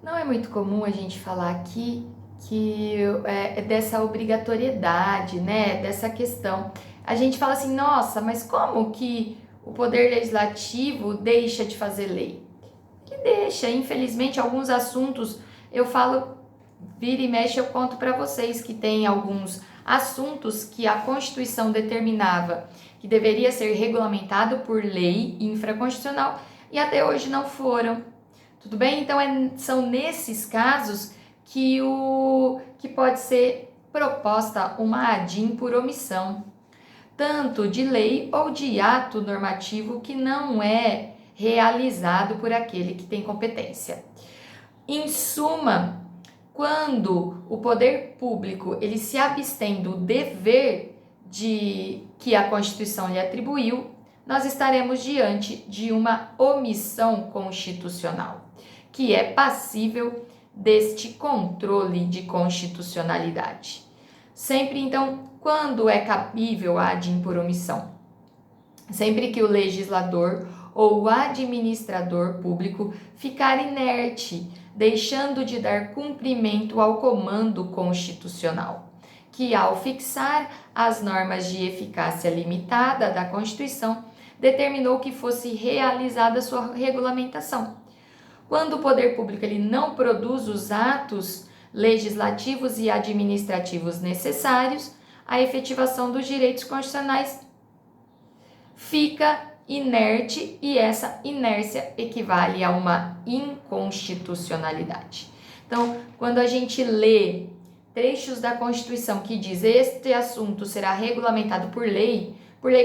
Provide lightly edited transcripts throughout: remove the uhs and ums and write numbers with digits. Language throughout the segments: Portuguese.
Não é muito comum a gente falar aqui que é dessa obrigatoriedade, né? Dessa questão. A gente fala assim, nossa, mas como que o poder legislativo deixa de fazer lei? Ele deixa, infelizmente, alguns assuntos eu falo, vira e mexe, eu conto para vocês que tem alguns assuntos que a Constituição determinava que deveria ser regulamentado por lei infraconstitucional e até hoje não foram. Tudo bem? Então são nesses casos que pode ser proposta uma ADIM por omissão, tanto de lei ou de ato normativo que não é realizado por aquele que tem competência. Em suma, quando o poder público ele se abstém do dever de que a Constituição lhe atribuiu, nós estaremos diante de uma omissão constitucional, que é passível deste controle de constitucionalidade. Sempre então, quando é cabível a ADIM por omissão? Sempre que o legislador ou o administrador público ficar inerte, deixando de dar cumprimento ao comando constitucional, que ao fixar as normas de eficácia limitada da Constituição, determinou que fosse realizada sua regulamentação. Quando o poder público ele não produz os atos legislativos e administrativos necessários, a efetivação dos direitos constitucionais fica inerte e essa inércia equivale a uma inconstitucionalidade. Então, quando a gente lê trechos da Constituição que diz este assunto será regulamentado por lei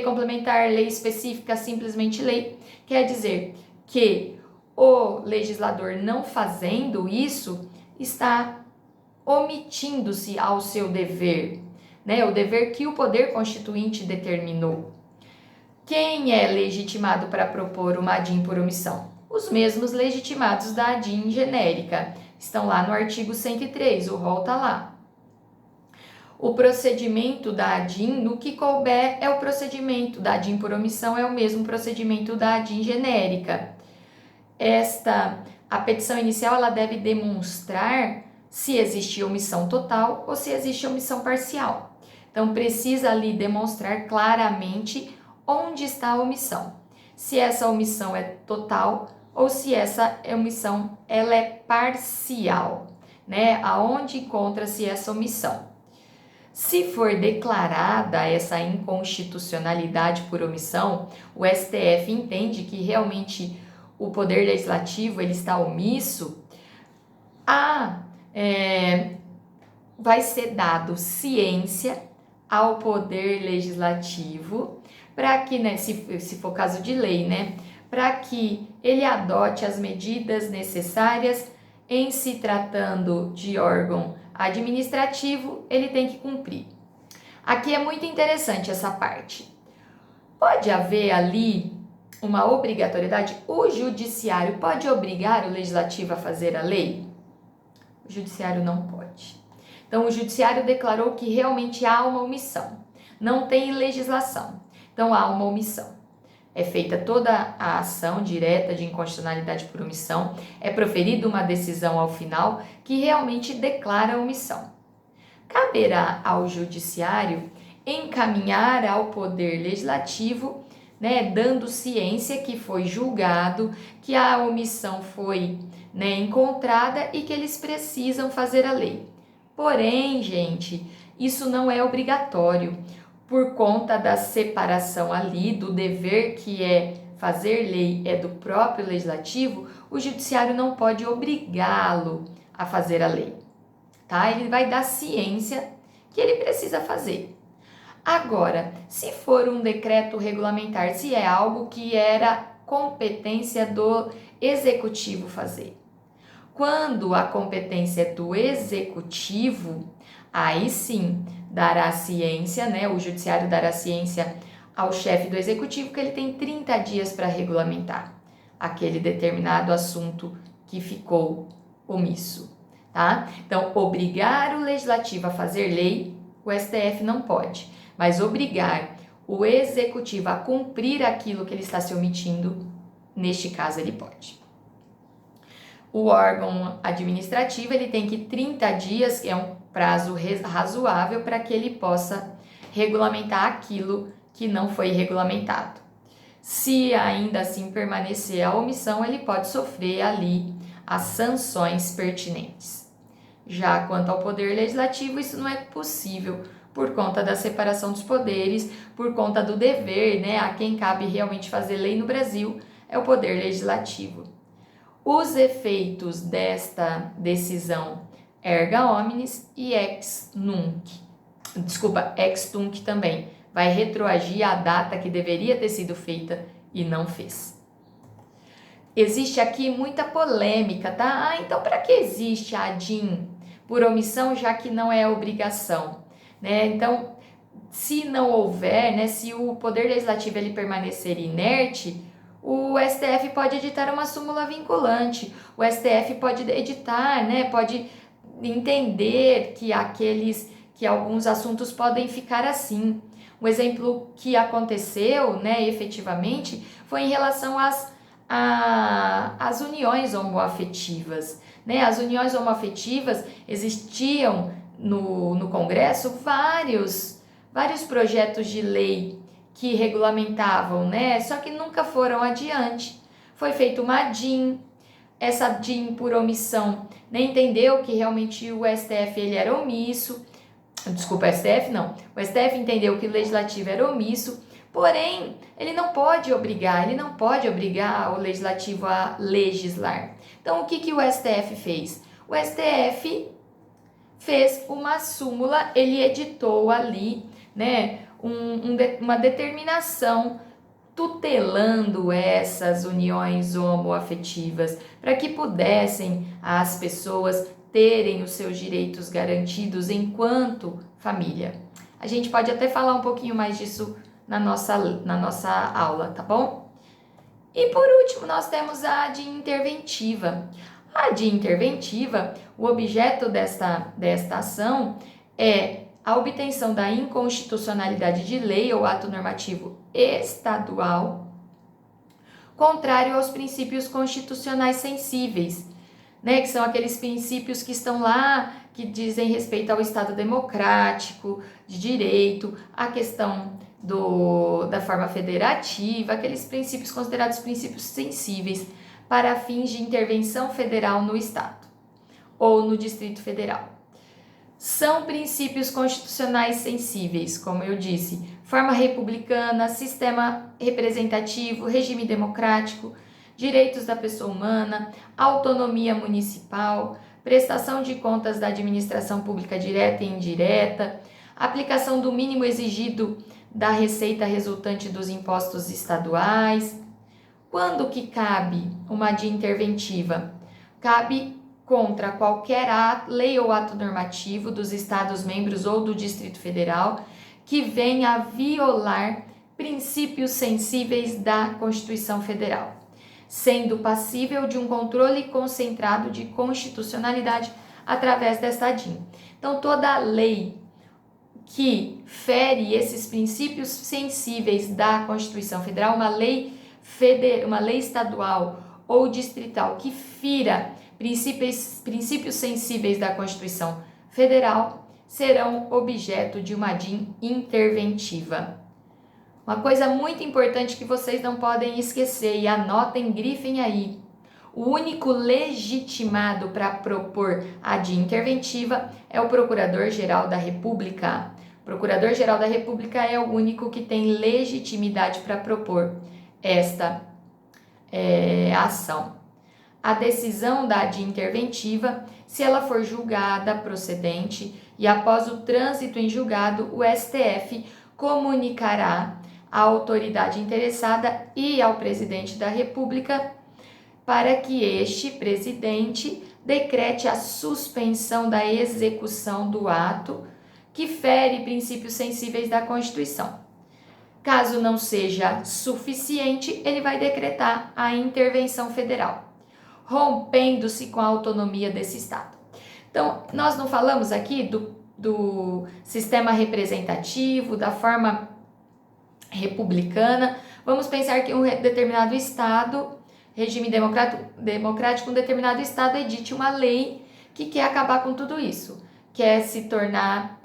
complementar, lei específica, simplesmente lei, quer dizer que o legislador não fazendo isso está omitindo-se ao seu dever, né? O dever que o poder constituinte determinou. Quem é legitimado para propor uma ADIM por omissão? Os mesmos legitimados da ADIM genérica. Estão lá no artigo 103, o rol está lá. O procedimento da ADIM, no que couber, é o procedimento da ADIM por omissão, é o mesmo procedimento da ADIM genérica. A petição inicial ela deve demonstrar se existe omissão total ou se existe omissão parcial. Então, precisa ali demonstrar claramente onde está a omissão. Se essa omissão é total ou se essa omissão ela é parcial, né? Aonde encontra-se essa omissão? Se for declarada essa inconstitucionalidade por omissão, o STF entende que realmente o poder legislativo ele está omisso, vai ser dado ciência ao poder legislativo para que, né, se for caso de lei, né, para que ele adote as medidas necessárias em se tratando de órgão administrativo, ele tem que cumprir. Aqui é muito interessante essa parte. Pode haver ali uma obrigatoriedade? O judiciário pode obrigar o legislativo a fazer a lei? O judiciário não pode. Então, o judiciário declarou que realmente há uma omissão. Não tem legislação. Então, há uma omissão. É feita toda a ação direta de inconstitucionalidade por omissão, é proferida uma decisão ao final que realmente declara a omissão. Caberá ao judiciário encaminhar ao poder legislativo, né, dando ciência que foi julgado, que a omissão foi, né, encontrada e que eles precisam fazer a lei. Porém, gente, isso não é obrigatório. Por conta da separação ali do dever que é fazer lei é do próprio legislativo, o judiciário não pode obrigá-lo a fazer a lei, tá? Ele vai dar ciência que ele precisa fazer. Agora, se for um decreto regulamentar, se é algo que era competência do executivo fazer. Quando a competência é do executivo, aí sim dará ciência, né? O judiciário dará ciência ao chefe do executivo que ele tem 30 dias para regulamentar aquele determinado assunto que ficou omisso, tá? Então, obrigar o legislativo a fazer lei, o STF não pode, mas obrigar o executivo a cumprir aquilo que ele está se omitindo, neste caso ele pode. o órgão administrativo ele tem que 30 dias, que é um prazo razoável para que ele possa regulamentar aquilo que não foi regulamentado. Se ainda assim permanecer a omissão, ele pode sofrer ali as sanções pertinentes. Já quanto ao poder legislativo, isso não é possível por conta da separação dos poderes, por conta do dever, né, a quem cabe realmente fazer lei no Brasil é o poder legislativo. Os efeitos desta decisão erga omnes e ex nunc também, vai retroagir a data que deveria ter sido feita e não fez. Existe aqui muita polêmica, tá? Então para que existe a ADIM por omissão, já que não é obrigação, né? Então, se não houver, né, se o poder legislativo ele permanecer inerte, o STF pode editar uma súmula vinculante, o STF pode editar, né, pode entender que alguns assuntos podem ficar assim. Um exemplo que aconteceu, né, efetivamente, foi em relação às uniões homoafetivas, né? As uniões homoafetivas existiam no Congresso vários projetos de lei que regulamentavam, né? Só que nunca foram adiante. Foi feita uma DIN, essa DIN por omissão, né, entendeu que realmente o STF ele era omisso. Desculpa, STF não. O STF entendeu que o legislativo era omisso, porém, ele não pode obrigar o legislativo a legislar. Então, o que o STF fez? O STF fez uma súmula, ele editou ali, né, uma determinação tutelando essas uniões homoafetivas para que pudessem as pessoas terem os seus direitos garantidos enquanto família. A gente pode até falar um pouquinho mais disso na nossa aula, tá bom? E por último, nós temos a ADI interventiva. A ADI interventiva, o objeto desta ação é a obtenção da inconstitucionalidade de lei ou ato normativo estadual, contrário aos princípios constitucionais sensíveis, né, que são aqueles princípios que estão lá, que dizem respeito ao Estado democrático, de direito, a questão da forma federativa, aqueles princípios considerados princípios sensíveis para fins de intervenção federal no Estado ou no Distrito Federal. São princípios constitucionais sensíveis, como eu disse, forma republicana, sistema representativo, regime democrático, direitos da pessoa humana, autonomia municipal, prestação de contas da administração pública direta e indireta, aplicação do mínimo exigido da receita resultante dos impostos estaduais. Quando que cabe uma ADI interventiva? Cabe contra qualquer lei ou ato normativo dos Estados-membros ou do Distrito Federal que venha a violar princípios sensíveis da Constituição Federal, sendo passível de um controle concentrado de constitucionalidade através desta ADIM. Então, toda lei que fere esses princípios sensíveis da Constituição Federal, uma lei estadual ou distrital que fira princípios sensíveis da Constituição Federal, serão objeto de uma ADIM interventiva. Uma coisa muito importante que vocês não podem esquecer e anotem, grifem aí. O único legitimado para propor a ADIM interventiva é o Procurador-Geral da República. O Procurador-Geral da República é o único que tem legitimidade para propor esta ação. A decisão da ADIM interventiva, se ela for julgada procedente e após o trânsito em julgado, o STF comunicará à autoridade interessada e ao presidente da República para que este presidente decrete a suspensão da execução do ato que fere princípios sensíveis da Constituição. Caso não seja suficiente, ele vai decretar a intervenção federal, rompendo-se com a autonomia desse Estado. Então, nós não falamos aqui do sistema representativo, da forma republicana. Vamos pensar que um determinado Estado regime democrático, um determinado estado edite uma lei que quer acabar com tudo isso, quer se tornar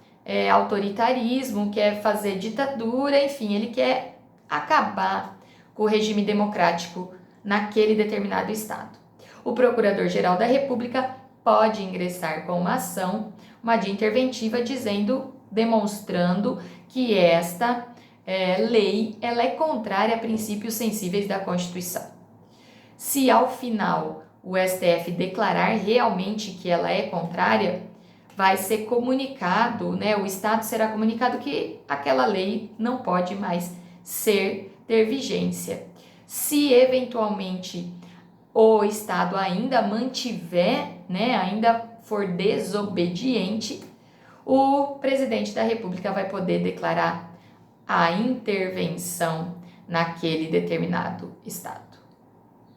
autoritarismo, quer fazer ditadura, enfim, ele quer acabar com o regime democrático naquele determinado estado. O Procurador-Geral da República pode ingressar com uma ação, uma DIA interventiva, demonstrando que esta lei ela é contrária a princípios sensíveis da Constituição. Se ao final o STF declarar realmente que ela é contrária, vai ser comunicado, o Estado será comunicado que aquela lei não pode mais ter vigência. Se eventualmente o Estado ainda mantiver, ainda for desobediente, o presidente da República vai poder declarar a intervenção naquele determinado estado.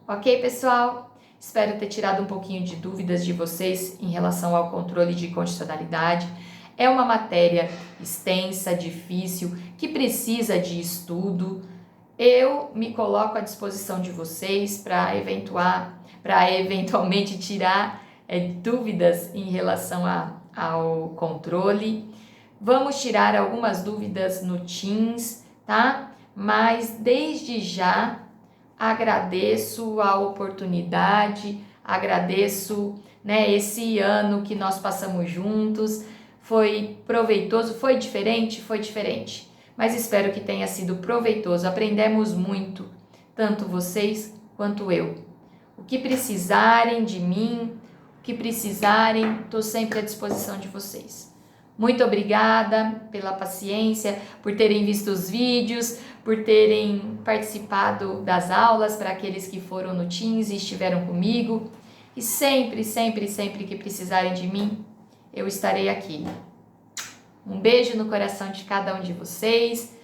Ok, pessoal? Espero ter tirado um pouquinho de dúvidas de vocês em relação ao controle de constitucionalidade. É uma matéria extensa, difícil, que precisa de estudo. Eu me coloco à disposição de vocês para eventualmente tirar dúvidas em relação ao controle. Vamos tirar algumas dúvidas no Teams, tá? Mas desde já agradeço a oportunidade, agradeço esse ano que nós passamos juntos. Foi proveitoso, foi diferente, mas espero que tenha sido proveitoso. Aprendemos muito, tanto vocês quanto eu. O que precisarem de mim, o que precisarem, estou sempre à disposição de vocês. Muito obrigada pela paciência, por terem visto os vídeos, por terem participado das aulas, para aqueles que foram no Teams e estiveram comigo. E sempre que precisarem de mim, eu estarei aqui. Um beijo no coração de cada um de vocês.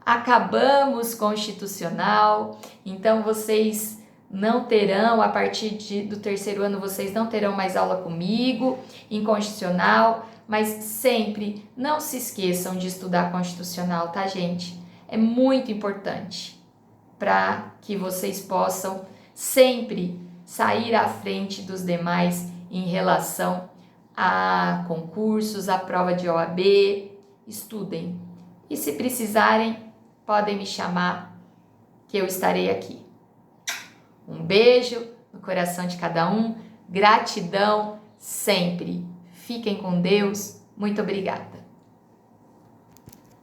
Acabamos constitucional, então vocês não terão, a partir do terceiro ano, vocês não terão mais aula comigo em constitucional, mas sempre não se esqueçam de estudar constitucional, tá, gente? É muito importante para que vocês possam sempre sair à frente dos demais em relação a concursos, a prova de OAB. Estudem. E se precisarem, podem me chamar, que eu estarei aqui. Um beijo no coração de cada um. Gratidão sempre. Fiquem com Deus. Muito obrigada.